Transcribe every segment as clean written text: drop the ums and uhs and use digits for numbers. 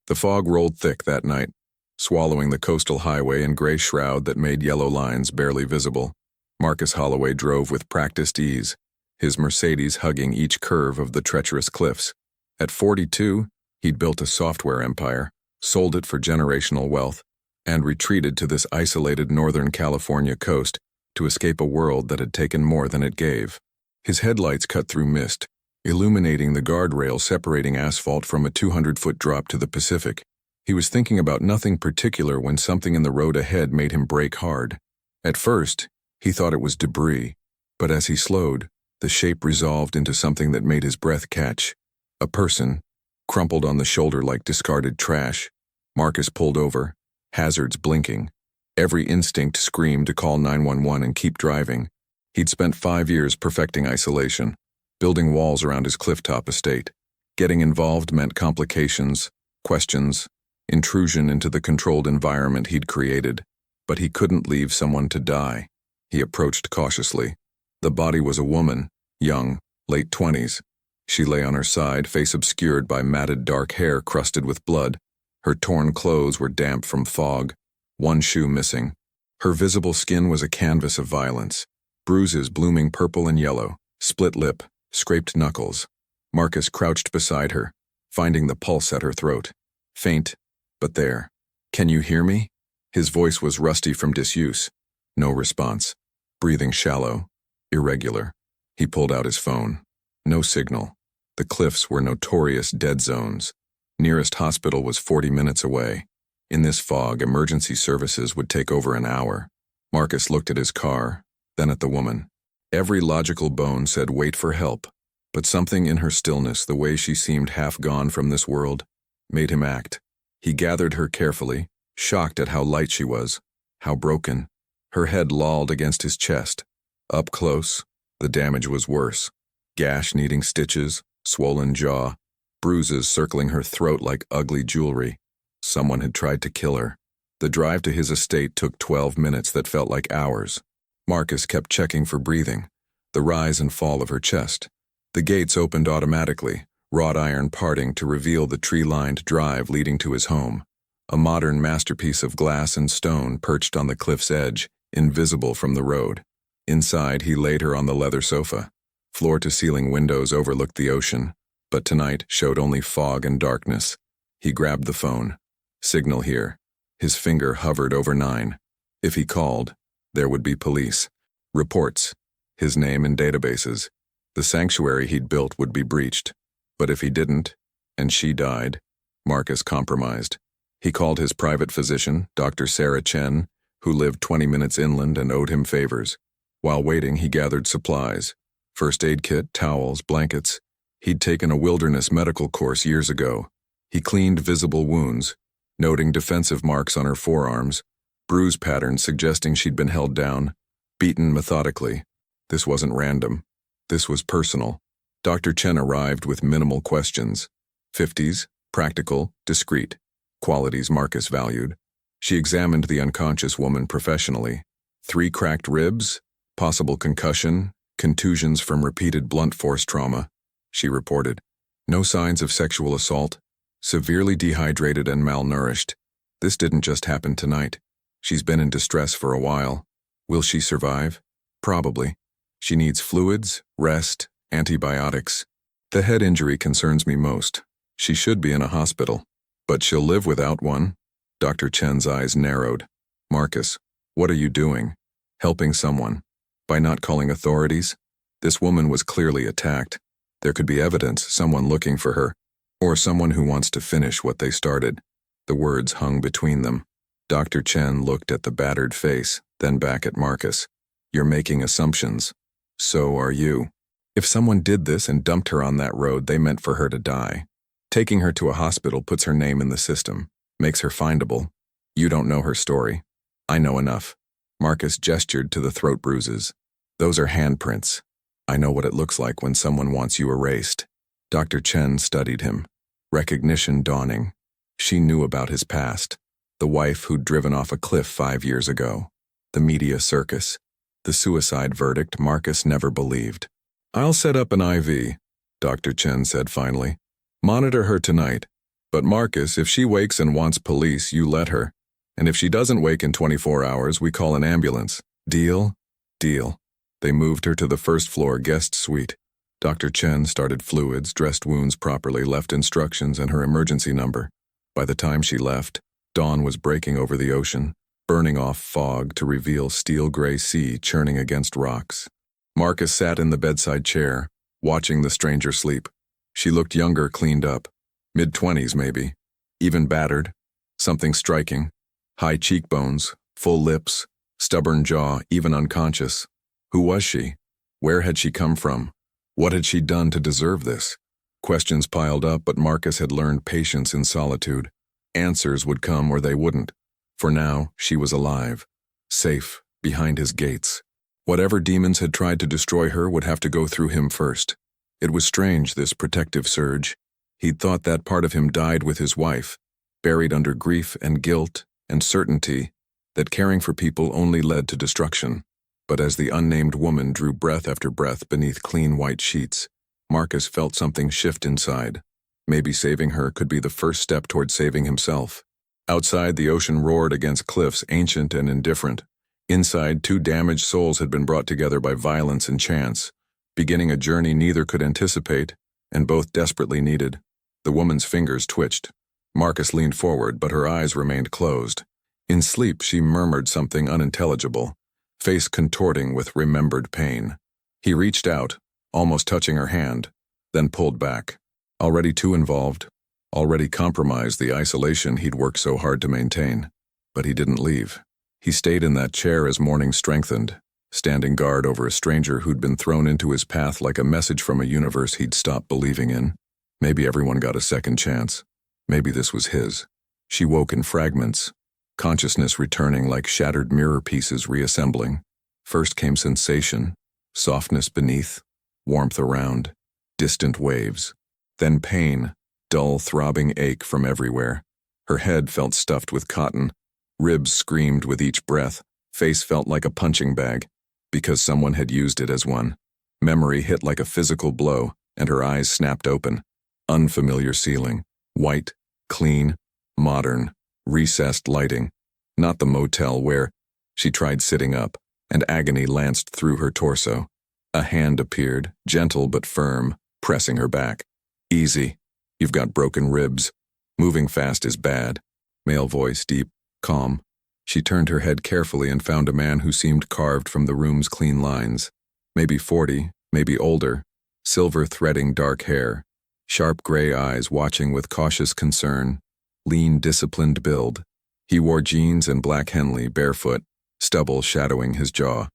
The fog rolled thick that night, swallowing the coastal highway in gray shroud that made yellow lines barely visible. Marcus Holloway drove with practiced ease, his Mercedes hugging each curve of the treacherous cliffs. At 42, he'd built a software empire, sold it for generational wealth, and retreated to this isolated Northern California coast to escape a world that had taken more than it gave. His headlights cut through mist, illuminating the guardrail separating asphalt from a 200-foot drop to the Pacific. He was thinking about nothing particular when something in the road ahead made him brake hard. At first, he thought it was debris, but as he slowed, the shape resolved into something that made his breath catch. A person, crumpled on the shoulder like discarded trash. Marcus pulled over, hazards blinking. Every instinct screamed to call 911 and keep driving. He'd spent 5 years perfecting isolation, building walls around his clifftop estate. Getting involved meant complications, questions, intrusion into the controlled environment he'd created. But he couldn't leave someone to die. He approached cautiously. The body was a woman, young, late 20s. She lay on her side, face obscured by matted dark hair crusted with blood. Her torn clothes were damp from fog, one shoe missing. Her visible skin was a canvas of violence, bruises blooming purple and yellow, split lip, scraped knuckles. Marcus crouched beside her, finding the pulse at her throat. Faint, but there. "Can you hear me?" His voice was rusty from disuse. No response. Breathing shallow, irregular. He pulled out his phone. No signal. The cliffs were notorious dead zones. Nearest hospital was 40 minutes away. In this fog, emergency services would take over an hour. Marcus looked at his car, then at the woman. Every logical bone said wait for help, but something in her stillness, the way she seemed half gone from this world, made him act. He gathered her carefully, shocked at how light she was, how broken. Her head lolled against his chest. Up close, the damage was worse. Gash needing stitches, swollen jaw, bruises circling her throat like ugly jewelry. Someone had tried to kill her. The drive to his estate took 12 minutes that felt like hours. Marcus kept checking for breathing, the rise and fall of her chest. The gates opened automatically, wrought iron parting to reveal the tree-lined drive leading to his home. A modern masterpiece of glass and stone perched on the cliff's edge, invisible from the road. Inside, he laid her on the leather sofa. Floor-to-ceiling windows overlooked the ocean, but tonight showed only fog and darkness. He grabbed the phone. Signal here. His finger hovered over 9. If he called, there would be police. Reports. His name in databases. The sanctuary he'd built would be breached. But if he didn't, and she died, Marcus compromised. He called his private physician, Dr. Sarah Chen, who lived 20 minutes inland and owed him favors. While waiting, he gathered supplies. First aid kit, towels, blankets. He'd taken a wilderness medical course years ago. He cleaned visible wounds, noting defensive marks on her forearms, bruise patterns suggesting she'd been held down, beaten methodically. This wasn't random. This was personal. Dr. Chen arrived with minimal questions. 50s, practical, discreet. Qualities Marcus valued. She examined the unconscious woman professionally. 3 cracked ribs, possible concussion, contusions from repeated blunt force trauma, she reported. No signs of sexual assault. Severely dehydrated and malnourished. This didn't just happen tonight. She's been in distress for a while. Will she survive? Probably. She needs fluids, rest, antibiotics. The head injury concerns me most. She should be in a hospital. But she'll live without one. Dr. Chen's eyes narrowed. Marcus, what are you doing? Helping someone. By not calling authorities? This woman was clearly attacked. There could be evidence, someone looking for her, or someone who wants to finish what they started. The words hung between them. Dr. Chen looked at the battered face, then back at Marcus. You're making assumptions. So are you. If someone did this and dumped her on that road, they meant for her to die. Taking her to a hospital puts her name in the system, makes her findable. You don't know her story. I know enough. Marcus gestured to the throat bruises. Those are handprints. I know what it looks like when someone wants you erased. Dr. Chen studied him. Recognition dawning. She knew about his past. The wife who'd driven off a cliff 5 years ago. The media circus. The suicide verdict Marcus never believed. I'll set up an IV, Dr. Chen said finally. Monitor her tonight. But Marcus, if she wakes and wants police, you let her. And if she doesn't wake in 24 hours, we call an ambulance. Deal? Deal. They moved her to the first-floor guest suite. Dr. Chen started fluids, dressed wounds properly, left instructions and her emergency number. By the time she left, dawn was breaking over the ocean, burning off fog to reveal steel-gray sea churning against rocks. Marcus sat in the bedside chair, watching the stranger sleep. She looked younger, cleaned up. Mid-20s, maybe. Even battered. Something striking. High cheekbones, full lips, stubborn jaw, even unconscious. Who was she? Where had she come from? What had she done to deserve this? Questions piled up, but Marcus had learned patience in solitude. Answers would come or they wouldn't. For now, she was alive. Safe, behind his gates. Whatever demons had tried to destroy her would have to go through him first. It was strange, this protective surge. He'd thought that part of him died with his wife, buried under grief and guilt and certainty that caring for people only led to destruction. But as the unnamed woman drew breath after breath beneath clean white sheets, Marcus felt something shift inside. Maybe saving her could be the first step toward saving himself. Outside, the ocean roared against cliffs, ancient and indifferent. Inside, two damaged souls had been brought together by violence and chance, beginning a journey neither could anticipate, and both desperately needed. The woman's fingers twitched. Marcus leaned forward, but her eyes remained closed. In sleep, she murmured something unintelligible, face contorting with remembered pain. He reached out, almost touching her hand, then pulled back. Already too involved, already compromised the isolation he'd worked so hard to maintain. But he didn't leave. He stayed in that chair as morning strengthened, standing guard over a stranger who'd been thrown into his path like a message from a universe he'd stopped believing in. Maybe everyone got a second chance. Maybe this was his. She woke in fragments, consciousness returning like shattered mirror pieces reassembling. First came sensation, softness beneath, warmth around, distant waves. Then pain, dull throbbing ache from everywhere. Her head felt stuffed with cotton, ribs screamed with each breath, face felt like a punching bag, because someone had used it as one. Memory hit like a physical blow, and her eyes snapped open. Unfamiliar ceiling, white, clean, modern, recessed lighting. Not the motel where she tried sitting up, and agony lanced through her torso. A hand appeared, gentle but firm, pressing her back. Easy. You've got broken ribs. Moving fast is bad. Male voice, deep, calm. She turned her head carefully and found a man who seemed carved from the room's clean lines. Maybe 40, maybe older. Silver threading dark hair. Sharp gray eyes watching with cautious concern. Lean, disciplined build. He wore jeans and black Henley, barefoot, stubble shadowing his jaw.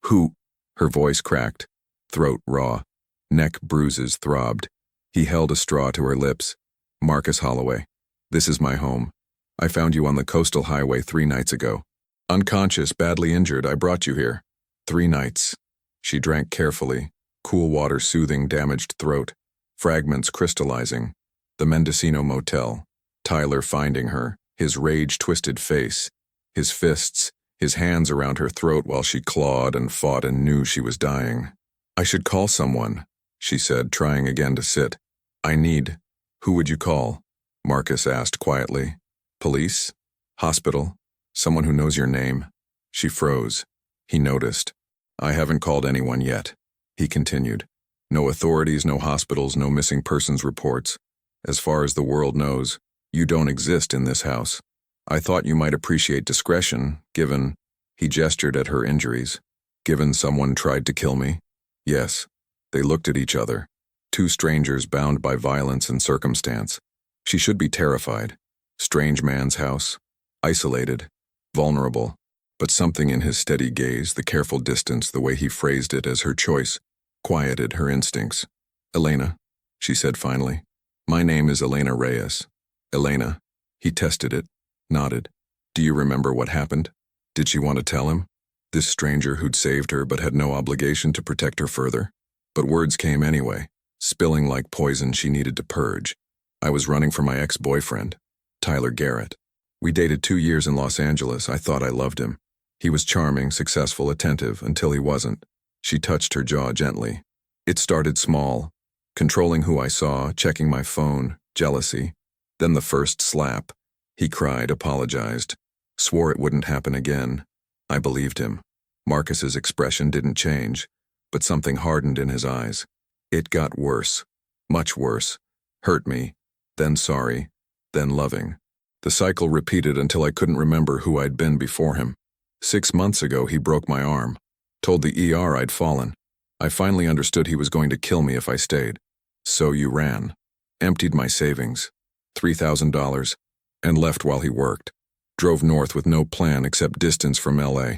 Who? Her voice cracked. Throat raw. Neck bruises throbbed. He held a straw to her lips. Marcus Holloway. This is my home. I found you on the coastal highway 3 nights ago. Unconscious, badly injured, I brought you here. 3 nights. She drank carefully, cool water soothing damaged throat. Fragments crystallizing. The Mendocino Motel. Tyler finding her, his rage-twisted face. His fists, his hands around her throat while she clawed and fought and knew she was dying. I should call someone, she said, trying again to sit. I need. Who would you call? Marcus asked quietly. Police? Hospital? Someone who knows your name? She froze. He noticed. I haven't called anyone yet. He continued. No authorities, no hospitals, no missing persons reports. As far as the world knows, you don't exist in this house. I thought you might appreciate discretion, given, he gestured at her injuries. Given someone tried to kill me? Yes. They looked at each other. 2 strangers bound by violence and circumstance. She should be terrified. Strange man's house. Isolated. Vulnerable. But something in his steady gaze, the careful distance, the way he phrased it as her choice, quieted her instincts. Elena, she said finally. My name is Elena Reyes. Elena. He tested it, nodded. Do you remember what happened? Did she want to tell him? This stranger who'd saved her but had no obligation to protect her further? But words came anyway, spilling like poison she needed to purge. I was running from my ex-boyfriend, Tyler Garrett. We dated 2 years in Los Angeles. I thought I loved him. He was charming, successful, attentive, until he wasn't. She touched her jaw gently. It started small, controlling who I saw, checking my phone, jealousy. Then the first slap. He cried, apologized, swore it wouldn't happen again. I believed him. Marcus's expression didn't change, but something hardened in his eyes. It got worse. Much worse. Hurt me, then sorry, then loving. The cycle repeated until I couldn't remember who I'd been before him. 6 months ago, he broke my arm. Told the ER I'd fallen. I finally understood he was going to kill me if I stayed. So you ran. Emptied my savings, $3,000, and left while he worked. Drove north with no plan except distance from LA.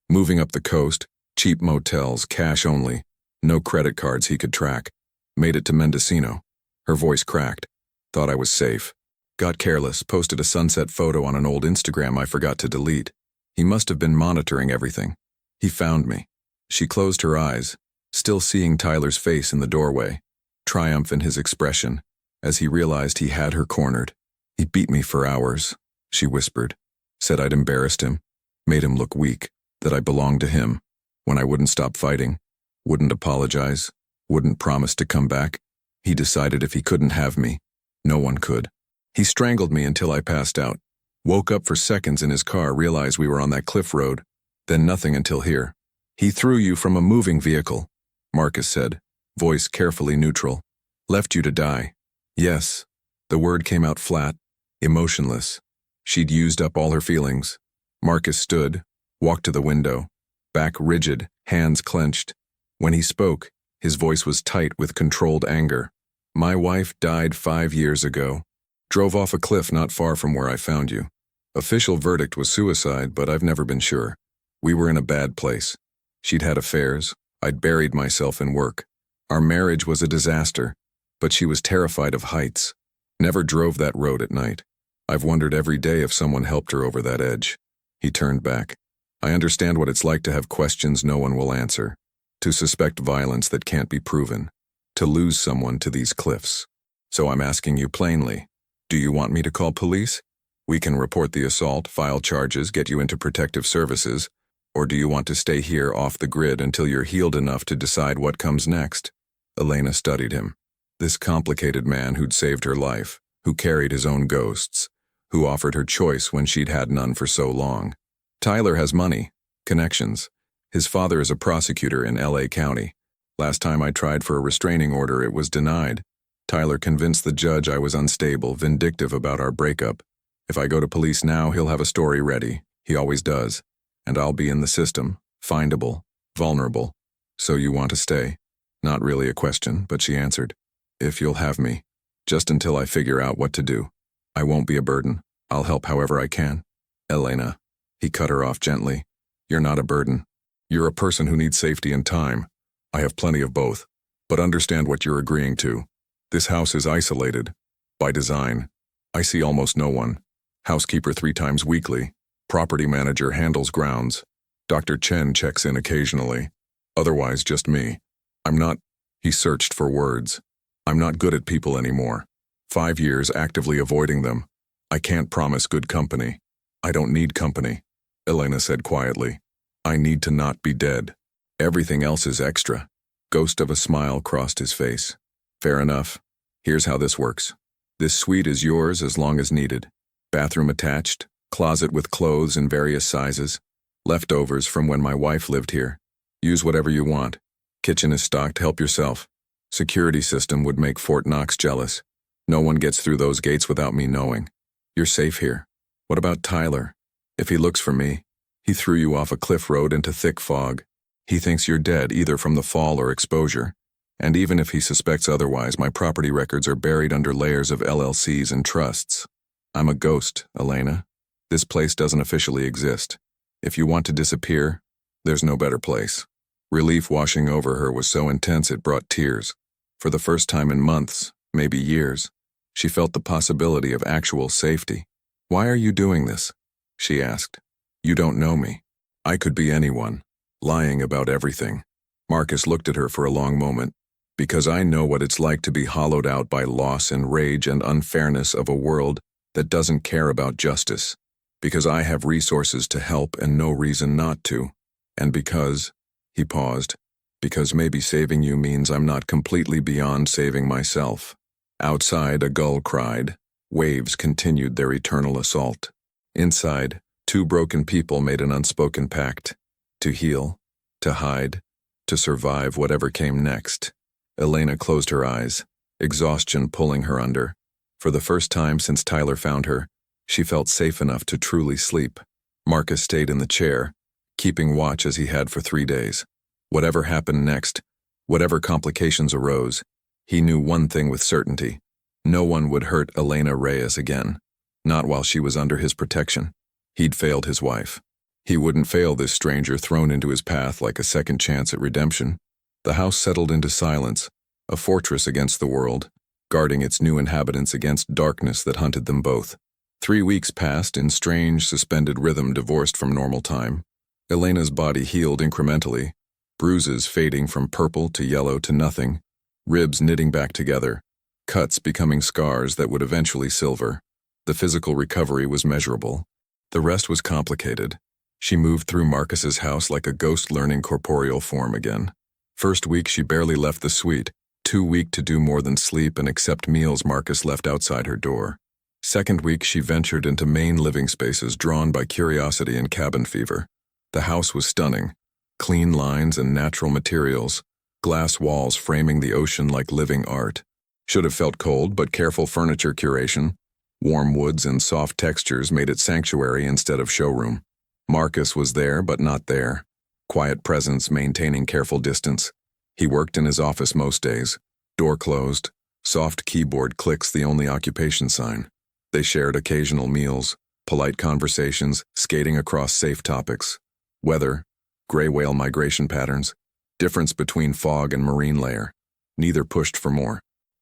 Moving up the coast, cheap motels, cash only, no credit cards he could track. Made it to Mendocino. Her voice cracked. Thought I was safe. Got careless, posted a sunset photo on an old Instagram I forgot to delete. He must have been monitoring everything. He found me. She closed her eyes, still seeing Tyler's face in the doorway, triumph in his expression, as he realized he had her cornered. He beat me for hours, she whispered. Said I'd embarrassed him, made him look weak, that I belonged to him. When I wouldn't stop fighting, wouldn't apologize, wouldn't promise to come back, he decided if he couldn't have me, no one could. He strangled me until I passed out. Woke up for seconds in his car, realized we were on that cliff road, then nothing until here. He threw you from a moving vehicle, Marcus said, voice carefully neutral. Left you to die. Yes. The word came out flat, emotionless. She'd used up all her feelings. Marcus stood, walked to the window, back rigid, hands clenched. When he spoke, his voice was tight with controlled anger. My wife died 5 years ago. Drove off a cliff not far from where I found you. Official verdict was suicide, but I've never been sure. We were in a bad place. She'd had affairs. I'd buried myself in work. Our marriage was a disaster, but she was terrified of heights. Never drove that road at night. I've wondered every day if someone helped her over that edge. He turned back. I understand what it's like to have questions no one will answer, to suspect violence that can't be proven, to lose someone to these cliffs. So I'm asking you plainly, do you want me to call police? We can report the assault, file charges, get you into protective services, or do you want to stay here off the grid until you're healed enough to decide what comes next? Elena studied him. This complicated man who'd saved her life, who carried his own ghosts, who offered her choice when she'd had none for so long. Tyler has money, connections. His father is a prosecutor in LA County. Last time I tried for a restraining order, it was denied. Tyler convinced the judge I was unstable, vindictive about our breakup. If I go to police now, he'll have a story ready. He always does. And I'll be in the system, findable, vulnerable. So you want to stay? Not really a question, but she answered. If you'll have me. Just until I figure out what to do. I won't be a burden. I'll help however I can. Elena. He cut her off gently. You're not a burden. You're a person who needs safety and time. I have plenty of both. But understand what you're agreeing to. This house is isolated. By design. I see almost no one. Housekeeper 3 times weekly. Property manager handles grounds. Dr. Chen checks in occasionally. Otherwise, just me. I'm not... He searched for words. I'm not good at people anymore. 5 years actively avoiding them. I can't promise good company. I don't need company, Elena said quietly. I need to not be dead. Everything else is extra. Ghost of a smile crossed his face. Fair enough. Here's how this works. This suite is yours as long as needed. Bathroom attached, closet with clothes in various sizes. Leftovers from when my wife lived here. Use whatever you want. Kitchen is stocked, help yourself. Security system would make Fort Knox jealous. No one gets through those gates without me knowing. You're safe here. What about Tyler? If he looks for me, he threw you off a cliff road into thick fog. He thinks you're dead either from the fall or exposure. And even if he suspects otherwise, my property records are buried under layers of LLCs and trusts. I'm a ghost, Elena. This place doesn't officially exist. If you want to disappear, there's no better place. Relief washing over her was so intense it brought tears. For the first time in months, maybe years, she felt the possibility of actual safety. Why are you doing this? She asked. You don't know me. I could be anyone, lying about everything. Marcus looked at her for a long moment. Because I know what it's like to be hollowed out by loss and rage and unfairness of a world that doesn't care about justice. Because I have resources to help and no reason not to. And because, he paused, because maybe saving you means I'm not completely beyond saving myself. Outside, a gull cried, Waves continued their eternal assault. Inside, two broken people made an unspoken pact. To heal, to hide, to survive whatever came next. Elena closed her eyes, exhaustion pulling her under. For the first time since Tyler found her, she felt safe enough to truly sleep. Marcus stayed in the chair, keeping watch as he had for 3 days. Whatever happened next, whatever complications arose, he knew one thing with certainty. No one would hurt Elena Reyes again. Not while she was under his protection. He'd failed his wife. He wouldn't fail this stranger thrown into his path like a second chance at redemption. The house settled into silence, a fortress against the world, guarding its new inhabitants against darkness that hunted them both. 3 weeks passed in strange, suspended rhythm divorced from normal time. Elena's body healed incrementally, bruises fading from purple to yellow to nothing, ribs knitting back together, cuts becoming scars that would eventually silver. The physical recovery was measurable. The rest was complicated. She moved through Marcus's house like a ghost learning corporeal form again. First week she barely left the suite, too weak to do more than sleep and accept meals Marcus left outside her door. Second week she ventured into main living spaces drawn by curiosity and cabin fever. The house was stunning. Clean lines and natural materials, glass walls framing the ocean like living art. Should have felt cold, but careful furniture curation, warm woods and soft textures made it sanctuary instead of showroom. Marcus was there, but not there. Quiet presence maintaining careful distance. He worked in his office most days. Door closed, soft keyboard clicks the only occupation sign. They shared occasional meals, polite conversations, skating across safe topics. Weather, gray whale migration patterns, difference between fog and marine layer. Neither pushed for more.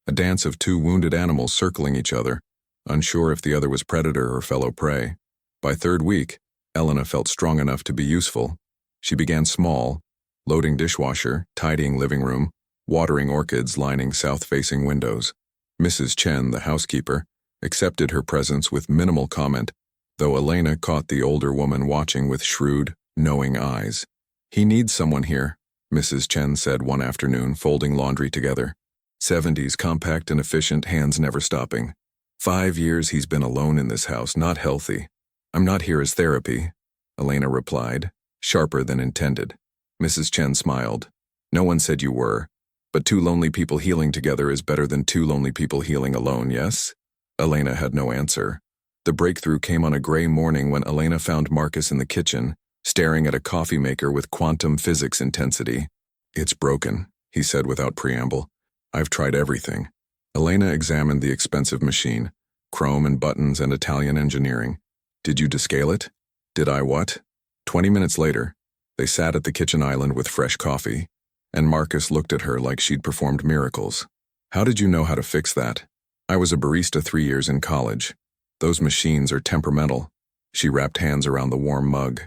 A dance of two wounded animals circling each other, unsure if the other was predator or fellow prey. By third week, Elena felt strong enough to be useful. She began small, loading dishwasher, tidying living room, watering orchids lining south-facing windows. Mrs. Chen, the housekeeper, accepted her presence with minimal comment, though Elena caught the older woman watching with shrewd, knowing eyes. "He needs someone here," Mrs. Chen said one afternoon, folding laundry together. 70s, compact and efficient, hands never stopping. 5 years he's been alone in this house, not healthy. "I'm not here as therapy," Elena replied, sharper than intended. Mrs. Chen smiled. "No one said you were, but 2 lonely people healing together is better than 2 lonely people healing alone, yes?" Elena had no answer. The breakthrough came on a gray morning when Elena found Marcus in the kitchen, staring at a coffee maker with quantum physics intensity. "It's broken," he said without preamble. "I've tried everything." Elena examined the expensive machine, chrome and buttons and Italian engineering. "Did you descale it?" "Did I what?" 20 minutes later, they sat at the kitchen island with fresh coffee, and Marcus looked at her like she'd performed miracles. "How did you know how to fix that?" "I was a barista 3 years in college. Those machines are temperamental." She wrapped hands around the warm mug.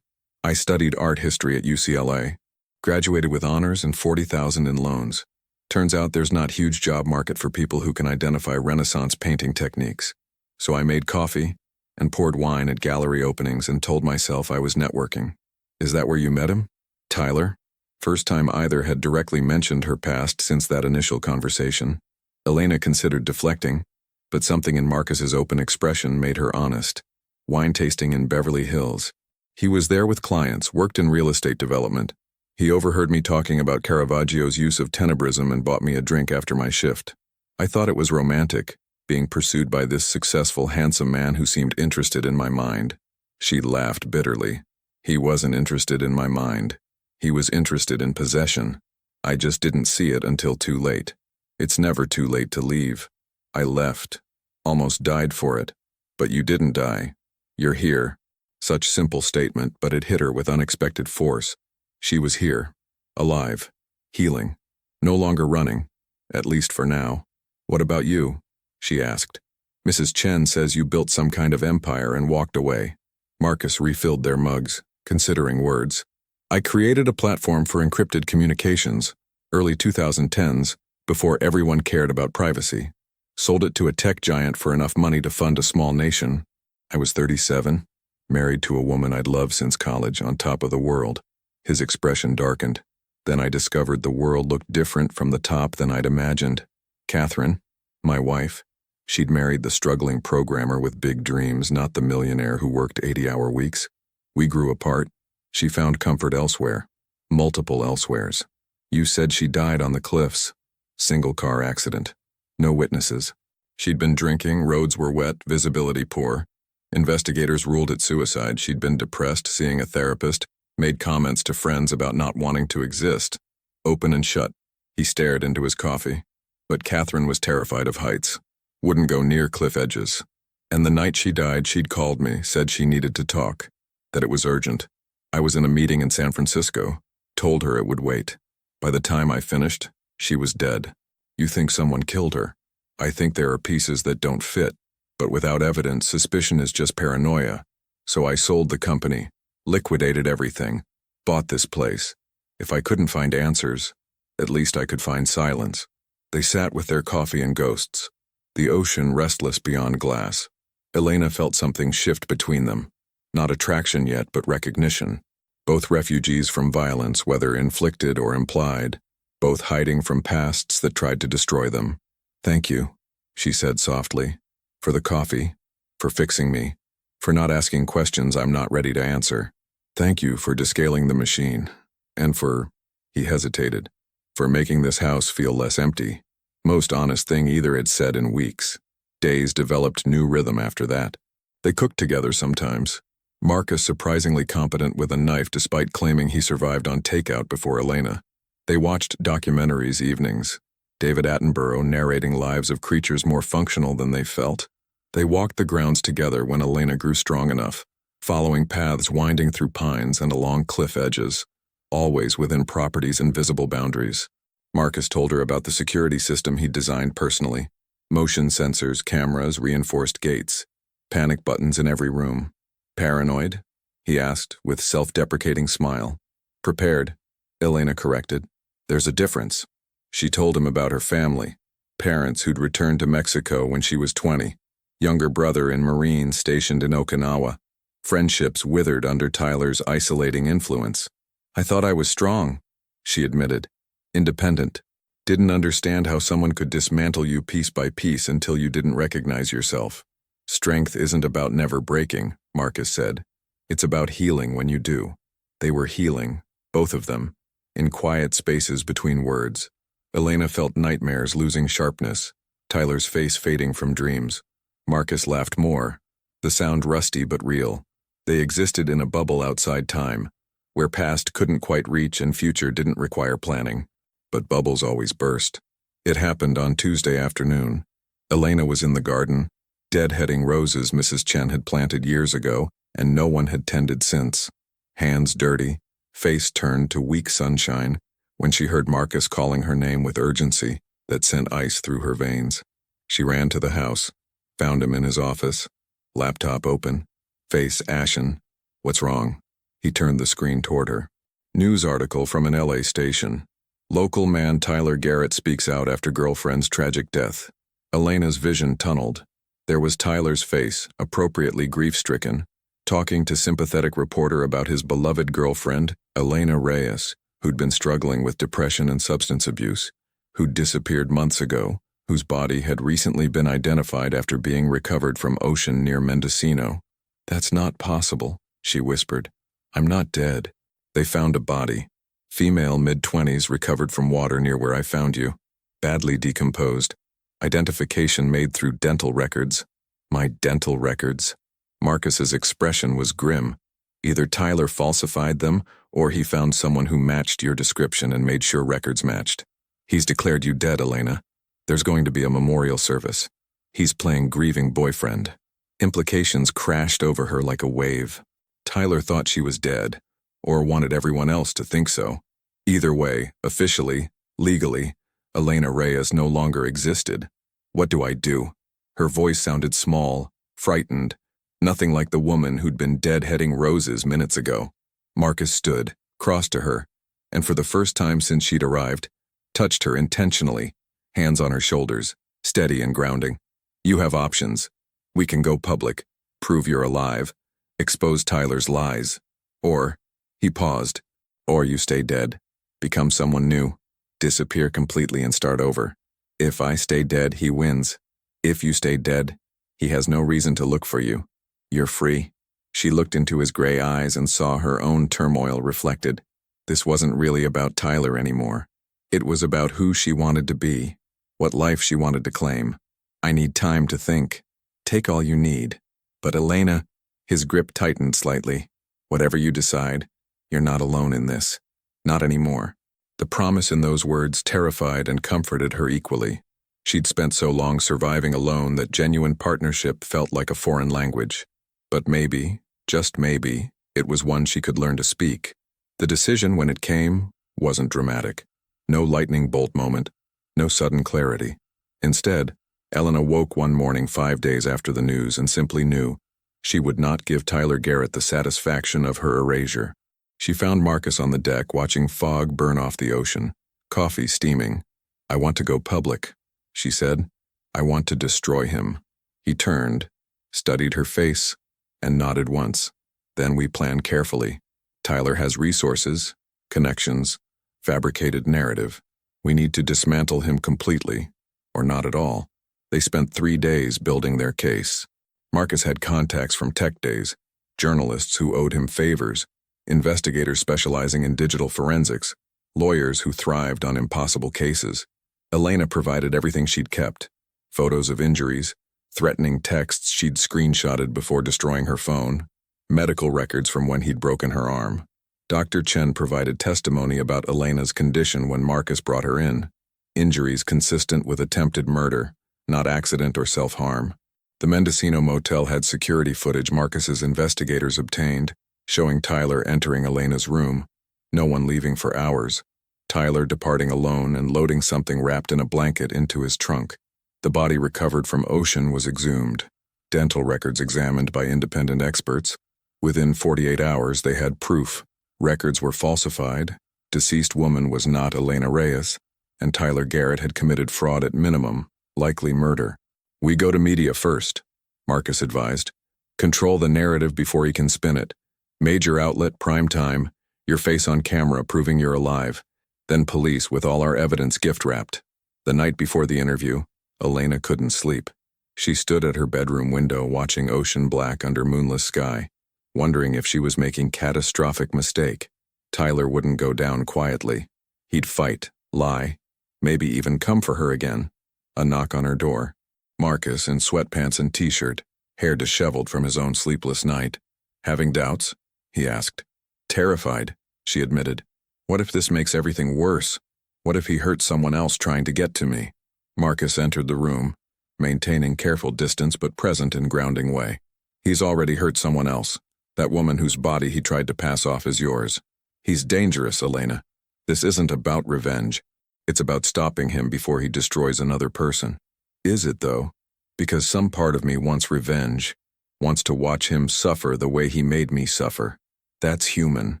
"I studied art history at UCLA. Graduated with honors and 40,000 in loans. Turns out there's not huge job market for people who can identify Renaissance painting techniques. So I made coffee and poured wine at gallery openings and told myself I was networking." "Is that where you met him?" "Tyler?" First time either had directly mentioned her past since that initial conversation. Elena considered deflecting, but something in Marcus's open expression made her honest. "Wine tasting in Beverly Hills. He was there with clients, worked in real estate development. He overheard me talking about Caravaggio's use of tenebrism and bought me a drink after my shift. I thought it was romantic, being pursued by this successful, handsome man who seemed interested in my mind." She laughed bitterly. "He wasn't interested in my mind. He was interested in possession. I just didn't see it until too late. It's never too late to leave. I left. Almost died for it. But you didn't die. You're here." Such simple statement, but it hit her with unexpected force. She was here. Alive. Healing. No longer running. At least for now. "What about you?" she asked. "Mrs. Chen says you built some kind of empire and walked away." Marcus refilled their mugs, considering words. "I created a platform for encrypted communications, early 2010s, before everyone cared about privacy. Sold it to a tech giant for enough money to fund a small nation. I was 37, married to a woman I'd loved since college, on top of the world." His expression darkened. "Then I discovered the world looked different from the top than I'd imagined. Catherine, my wife, She'd married the struggling programmer with big dreams, not the millionaire who worked 80-hour weeks. We grew apart. She found comfort elsewhere. Multiple elsewheres. You said she died on the cliffs. Single car accident. No witnesses. She'd been drinking, roads were wet, visibility poor. Investigators ruled it suicide. She'd been depressed, seeing a therapist, made comments to friends about not wanting to exist. Open and shut. He stared into his coffee. But Catherine was terrified of heights. Wouldn't go near cliff edges. And the night she died, she'd called me, said she needed to talk, that it was urgent. I was in a meeting in San Francisco, told her it would wait. By the time I finished, she was dead. You think someone killed her? I think there are pieces that don't fit, but without evidence, suspicion is just paranoia. So I sold the company, liquidated everything, bought this place. If I couldn't find answers, at least I could find silence. They sat with their coffee and ghosts. The ocean restless beyond glass. Elena felt something shift between them. Not attraction yet, but recognition. Both refugees from violence, whether inflicted or implied. Both hiding from pasts that tried to destroy them. Thank you, she said softly. For the coffee. For fixing me. For not asking questions I'm not ready to answer. Thank you for descaling the machine. And for, he hesitated, for making this house feel less empty. Most honest thing either had said in weeks. Days developed new rhythm after that. They cooked together sometimes. Marcus surprisingly competent with a knife despite claiming he survived on takeout before Elena. They watched documentaries evenings. David Attenborough narrating lives of creatures more functional than they felt. They walked the grounds together when Elena grew strong enough, following paths winding through pines and along cliff edges, always within property's invisible boundaries. Marcus told her about the security system he'd designed personally. Motion sensors, cameras, reinforced gates. Panic buttons in every room. Paranoid? He asked, with self-deprecating smile. Prepared, Elena corrected. There's a difference. She told him about her family. Parents who'd returned to Mexico when she was 20. Younger brother in Marines stationed in Okinawa. Friendships withered under Tyler's isolating influence. I thought I was strong, she admitted. Independent. Didn't understand how someone could dismantle you piece by piece until you didn't recognize yourself. Strength isn't about never breaking, Marcus said. It's about healing when you do. They were healing, both of them, in quiet spaces between words. Elena felt nightmares losing sharpness, Tyler's face fading from dreams. Marcus laughed more, the sound rusty but real. They existed in a bubble outside time, where past couldn't quite reach and future didn't require planning. But bubbles always burst. It happened on Tuesday afternoon. Elena was in the garden, deadheading roses Mrs. Chen had planted years ago, and no one had tended since. Hands dirty, face turned to weak sunshine, when she heard Marcus calling her name with urgency that sent ice through her veins. She ran to the house, found him in his office, laptop open, face ashen. What's wrong? He turned the screen toward her. News article from an LA station. Local man Tyler Garrett speaks out after girlfriend's tragic death. Elena's vision tunneled. There was Tyler's face, appropriately grief-stricken, talking to sympathetic reporter about his beloved girlfriend, Elena Reyes, who'd been struggling with depression and substance abuse, who'd disappeared months ago, whose body had recently been identified after being recovered from ocean near Mendocino. That's not possible, she whispered. I'm not dead. They found a body. Female mid-20s recovered from water near where I found you. Badly decomposed. Identification made through dental records. My dental records. Marcus's expression was grim. Either Tyler falsified them, or he found someone who matched your description and made sure records matched. He's declared you dead, Elena. There's going to be a memorial service. He's playing grieving boyfriend. Implications crashed over her like a wave. Tyler thought she was dead, or wanted everyone else to think so. Either way, officially, legally, Elena Reyes no longer existed. What do I do? Her voice sounded small, frightened, nothing like the woman who'd been deadheading roses minutes ago. Marcus stood, crossed to her, and for the first time since she'd arrived, touched her intentionally, hands on her shoulders, steady and grounding. You have options. We can go public, prove you're alive, expose Tyler's lies. Or, he paused, or you stay dead, become someone new, disappear completely and start over. If I stay dead, he wins. If you stay dead, he has no reason to look for you. You're free. She looked into his gray eyes and saw her own turmoil reflected. This wasn't really about Tyler anymore. It was about who she wanted to be, what life she wanted to claim. I need time to think. Take all you need. But Elena, his grip tightened slightly. Whatever you decide, you're not alone in this. Not anymore. The promise in those words terrified and comforted her equally. She'd spent so long surviving alone that genuine partnership felt like a foreign language. But maybe, just maybe, it was one she could learn to speak. The decision, when it came, wasn't dramatic. No lightning bolt moment, no sudden clarity. Instead, Elena woke one morning 5 days after the news and simply knew she would not give Tyler Garrett the satisfaction of her erasure. She found Marcus on the deck watching fog burn off the ocean, coffee steaming. "I want to go public," she said. "I want to destroy him." He turned, studied her face, and nodded once. "Then we plan carefully. Tyler has resources, connections, fabricated narrative. We need to dismantle him completely, or not at all." They spent 3 days building their case. Marcus had contacts from tech days, journalists who owed him favors, investigators specializing in digital forensics, lawyers who thrived on impossible cases. Elena provided everything she'd kept: photos of injuries, threatening texts she'd screenshotted before destroying her phone, medical records from when he'd broken her arm. Dr. Chen provided testimony about Elena's condition when Marcus brought her in. Injuries consistent with attempted murder, not accident or self-harm. The Mendocino motel had security footage Marcus's investigators obtained, showing Tyler entering Elena's room, no one leaving for hours, Tyler departing alone and loading something wrapped in a blanket into his trunk. The body recovered from ocean was exhumed, dental records examined by independent experts. Within 48 hours they had proof. Records were falsified, deceased woman was not Elena Reyes, and Tyler Garrett had committed fraud at minimum, likely murder. "We go to media first," Marcus advised. "Control the narrative before he can spin it. Major outlet, prime time, your face on camera proving you're alive. Then police with all our evidence gift-wrapped." The night before the interview, Elena couldn't sleep. She stood at her bedroom window watching ocean black under moonless sky, wondering if she was making catastrophic mistake. Tyler wouldn't go down quietly. He'd fight, lie, maybe even come for her again. A knock on her door. Marcus in sweatpants and t-shirt, hair disheveled from his own sleepless night. "Having doubts?" he asked. "Terrified," she admitted. "What if this makes everything worse? What if he hurts someone else trying to get to me?" Marcus entered the room, maintaining careful distance but present in grounding way. "He's already hurt someone else. That woman whose body he tried to pass off as yours. He's dangerous, Elena. This isn't about revenge. It's about stopping him before he destroys another person." "Is it, though? Because some part of me wants revenge, wants to watch him suffer the way he made me suffer. That's human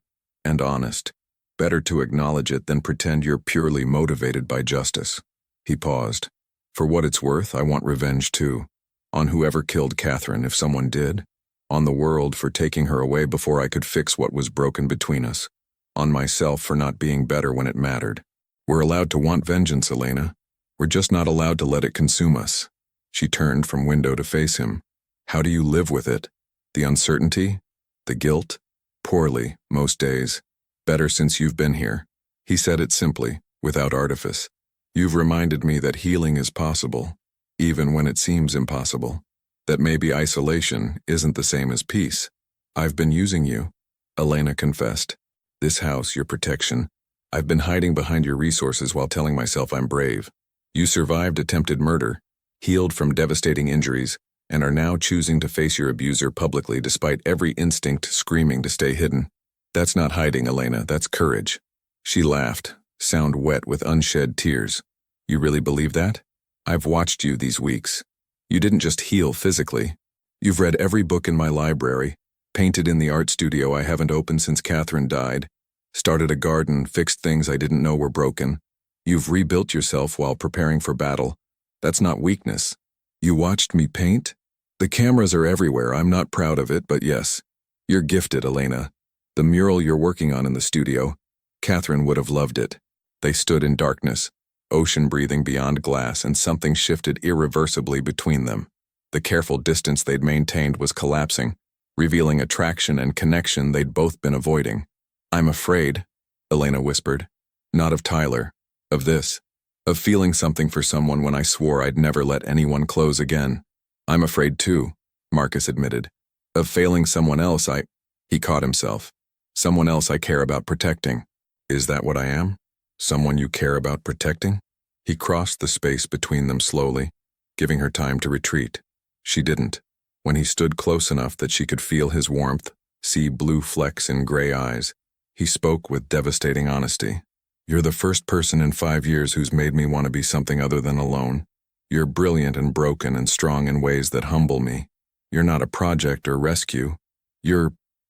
and honest. Better to acknowledge it than pretend you're purely motivated by justice." He paused. "For what it's worth, I want revenge too. On whoever killed Catherine, if someone did. On the world for taking her away before I could fix what was broken between us. On myself for not being better when it mattered. We're allowed to want vengeance, Elena. We're just not allowed to let it consume us." She turned from window to face him. "How do you live with it? The uncertainty? The guilt?" "Poorly, most days. Better since you've been here." He said it simply, without artifice. "You've reminded me that healing is possible, even when it seems impossible. That maybe isolation isn't the same as peace. I've been using you," Elena confessed. "This house, your protection. I've been hiding behind your resources while telling myself I'm brave. You survived attempted murder, healed from devastating injuries, and are now choosing to face your abuser publicly despite every instinct screaming to stay hidden. That's not hiding, Elena, that's courage." She laughed, sound wet with unshed tears. "You really believe that? I've watched you these weeks. You didn't just heal physically. You've read every book in my library, painted in the art studio I haven't opened since Catherine died, started a garden, fixed things I didn't know were broken. You've rebuilt yourself while preparing for battle. That's not weakness. You watched me paint? The cameras are everywhere, I'm not proud of it, but yes. You're gifted, Elena. The mural you're working on in the studio, Catherine would have loved it." They stood in darkness, ocean breathing beyond glass, and something shifted irreversibly between them. The careful distance they'd maintained was collapsing, revealing attraction and connection they'd both been avoiding. "I'm afraid," Elena whispered. "Not of Tyler. Of this. Of feeling something for someone when I swore I'd never let anyone close again." "I'm afraid too," Marcus admitted. "Of failing someone else He caught himself. "Someone else I care about protecting." "Is that what I am? Someone you care about protecting?" He crossed the space between them slowly, giving her time to retreat. She didn't. When he stood close enough that she could feel his warmth, see blue flecks in gray eyes, he spoke with devastating honesty. "You're the first person in 5 years who's made me want to be something other than alone. You're brilliant and broken and strong in ways that humble me. You're not a project or rescue.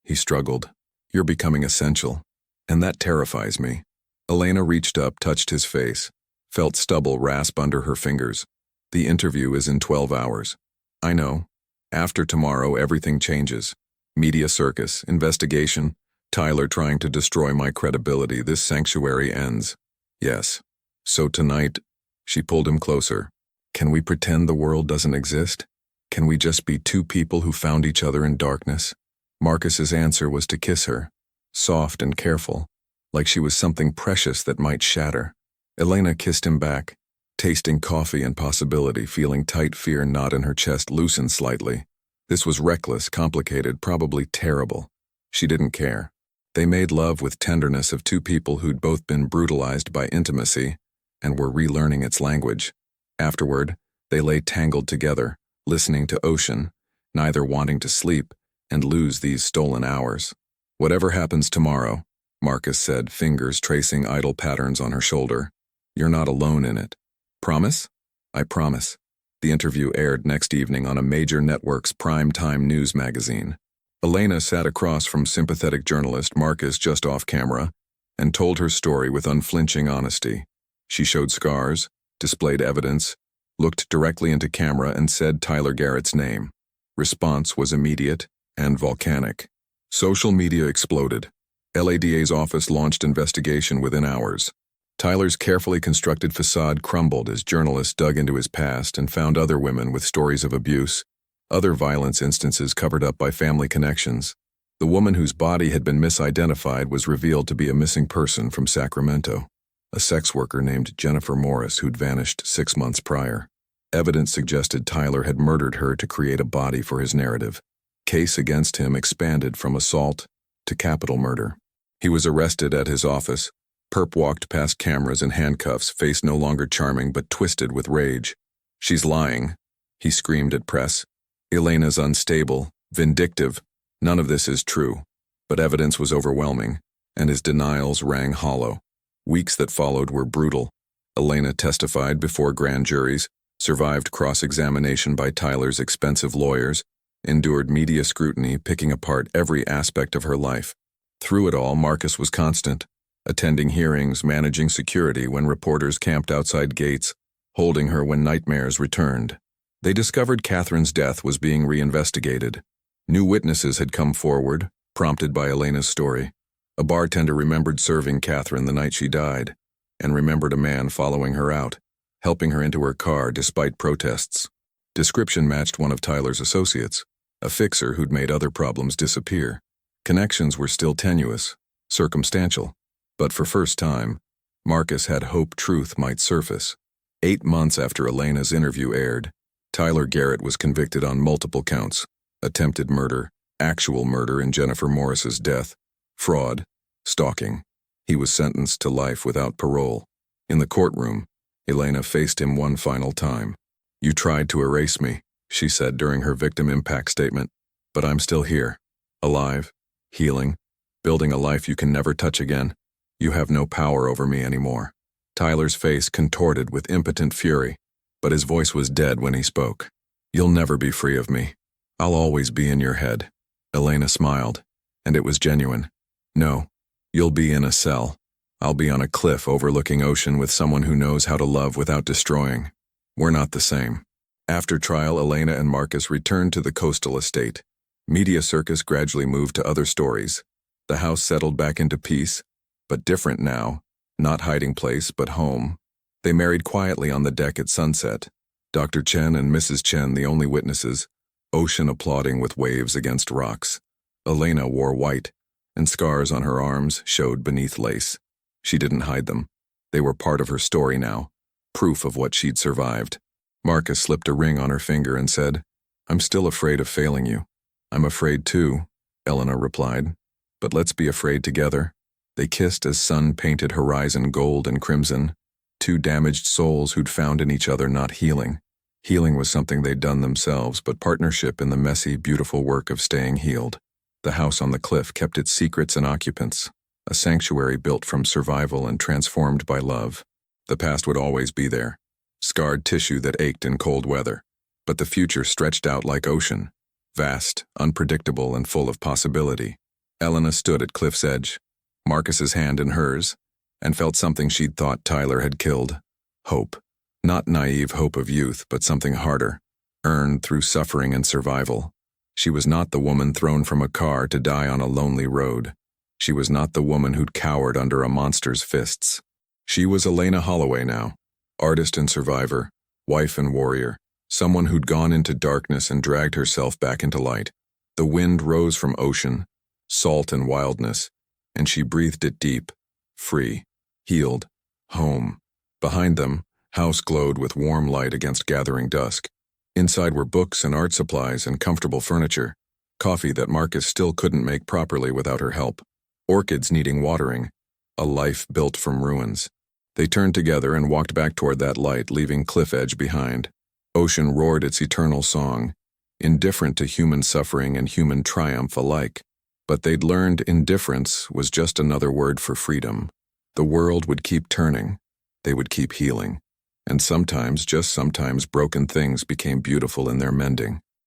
He struggled. "You're becoming essential. And that terrifies me." Elena reached up, touched his face, felt stubble rasp under her fingers. "The interview is in 12 hours. I know. After tomorrow, everything changes. Media circus, investigation, Tyler trying to destroy my credibility. This sanctuary ends." "Yes. So tonight," she pulled him closer. "Can we pretend the world doesn't exist? Can we just be two people who found each other in darkness?" Marcus's answer was to kiss her, soft and careful, like she was something precious that might shatter. Elena kissed him back, tasting coffee and possibility, feeling tight fear knot in her chest loosen slightly. This was reckless, complicated, probably terrible. She didn't care. They made love with tenderness of two people who'd both been brutalized by intimacy and were relearning its language. Afterward, they lay tangled together, listening to ocean, neither wanting to sleep and lose these stolen hours. "Whatever happens tomorrow," Marcus said, fingers tracing idle patterns on her shoulder, "you're not alone in it. Promise?" "I promise." The interview aired next evening on a major network's prime-time news magazine. Elena sat across from sympathetic journalist Marcus just off camera and told her story with unflinching honesty. She showed scars, displayed evidence, looked directly into camera and said Tyler Garrett's name. Response was immediate and volcanic. Social media exploded. LADA's office launched investigation within hours. Tyler's carefully constructed facade crumbled as journalists dug into his past and found other women with stories of abuse, other violence instances covered up by family connections. The woman whose body had been misidentified was revealed to be a missing person from Sacramento, a sex worker named Jennifer Morris who'd vanished 6 months prior. Evidence suggested Tyler had murdered her to create a body for his narrative. Case against him expanded from assault to capital murder. He was arrested at his office. Perp walked past cameras in handcuffs, face no longer charming but twisted with rage. "She's lying," he screamed at press. "Elena's unstable, vindictive. None of this is true." But evidence was overwhelming, and his denials rang hollow. Weeks that followed were brutal. Elena testified before grand juries, survived cross-examination by Tyler's expensive lawyers, endured media scrutiny, picking apart every aspect of her life. Through it all, Marcus was constant, attending hearings, managing security when reporters camped outside gates, holding her when nightmares returned. They discovered Catherine's death was being reinvestigated. New witnesses had come forward, prompted by Elena's story. A bartender remembered serving Catherine the night she died, and remembered a man following her out, helping her into her car despite protests. Description matched one of Tyler's associates, a fixer who'd made other problems disappear. Connections were still tenuous, circumstantial, but for first time, Marcus had hope truth might surface. 8 months after Elena's interview aired, Tyler Garrett was convicted on multiple counts: attempted murder, actual murder in Jennifer Morris's death, fraud, stalking. He was sentenced to life without parole. In the courtroom, Elena faced him one final time. "You tried to erase me," she said during her victim impact statement, "but I'm still here, alive, healing, building a life you can never touch again. You have no power over me anymore." Tyler's face contorted with impotent fury, but his voice was dead when he spoke. "You'll never be free of me. I'll always be in your head." Elena smiled, and it was genuine. "No, you'll be in a cell. I'll be on a cliff overlooking ocean with someone who knows how to love without destroying. We're not the same." After trial, Elena and Marcus returned to the coastal estate. Media circus gradually moved to other stories. The house settled back into peace, but different now, not hiding place but home. They married quietly on the deck at sunset, Dr. Chen and Mrs. Chen the only witnesses, ocean applauding with waves against rocks. Elena wore white, and scars on her arms showed beneath lace. She didn't hide them. They were part of her story now, proof of what she'd survived. Marcus slipped a ring on her finger and said, "I'm still afraid of failing you." "I'm afraid too," Elena replied. "But let's be afraid together." They kissed as sun painted horizon gold and crimson, two damaged souls who'd found in each other not healing. Healing was something they'd done themselves, but partnership in the messy, beautiful work of staying healed. The house on the cliff kept its secrets and occupants, a sanctuary built from survival and transformed by love. The past would always be there, scarred tissue that ached in cold weather, but the future stretched out like ocean, vast, unpredictable, and full of possibility. Elena stood at cliff's edge, Marcus's hand in hers, and felt something she'd thought Tyler had killed. Hope. Not naive hope of youth, but something harder, earned through suffering and survival. She was not the woman thrown from a car to die on a lonely road. She was not the woman who'd cowered under a monster's fists. She was Elena Holloway now, artist and survivor, wife and warrior, someone who'd gone into darkness and dragged herself back into light. The wind rose from ocean, salt and wildness, and she breathed it deep, free, healed, home. Behind them, house glowed with warm light against gathering dusk. Inside were books and art supplies and comfortable furniture, coffee that Marcus still couldn't make properly without her help, orchids needing watering, a life built from ruins. They turned together and walked back toward that light, leaving cliff edge behind. Ocean roared its eternal song, indifferent to human suffering and human triumph alike. But they'd learned indifference was just another word for freedom. The world would keep turning. They would keep healing. And sometimes, just sometimes, broken things became beautiful in their mending.